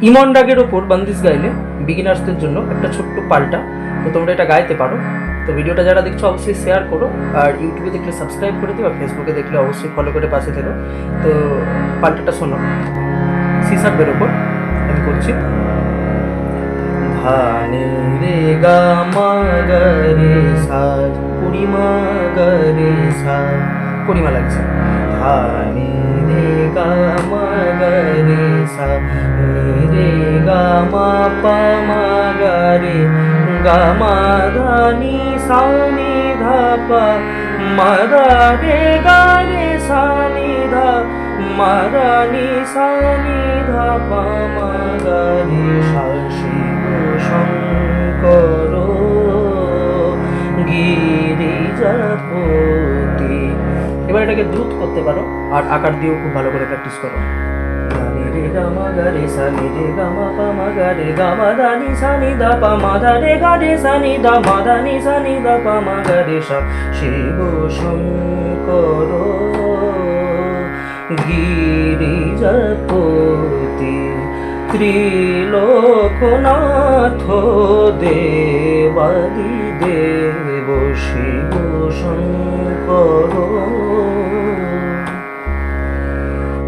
ইমন রাগের ওপর বন্দিশ গাইলে বিগিনার্সদের জন্য একটা ছোট্ট পাল্টা। তো তোমরা এটা গাইতে পারো। তো ভিডিওটা যারা দেখছো অবশ্যই শেয়ার করো, আর ইউটিউবে দেখলে সাবস্ক্রাইব করে দিও, আর ফেসবুকে দেখলে অবশ্যই ফলো করে পাশে থেকো। তো পাল্টাটা শোনো, সিসাবের ওপর আমি করছি। ধানে রে গা মা গা রে সা, কুড়িমা গা রে সা, কুড়িমা লাগছে। ধানে রে গা মা গা রে সা, রে গা মা পা মা গা রে, গা মা ধা নি সা নি ধা পা, মা গা রে গা রে সা নি ধা, মা গা নি সা নি ধা পা, মা গা রে সা। শিব শঙ্কর গিরিজাপতি। এবার এটাকে দ্রুত করতে পারো, আর আকার দিয়েও খুব ভালো করে প্র্যাকটিস করো। রে গা মা গা রে সা নি রে গা মা পা মা গা রে, গা মা ধা নি সা নি ধা পা, মা ধা রে গা রে সা নি ধা, মা ধা নি সা নি ধা পা, মা গা রে সা। শিব শঙ্কর গিরিজাপতি, ত্রিলোকনাথ দেবাদিদেব, শিব শঙ্কর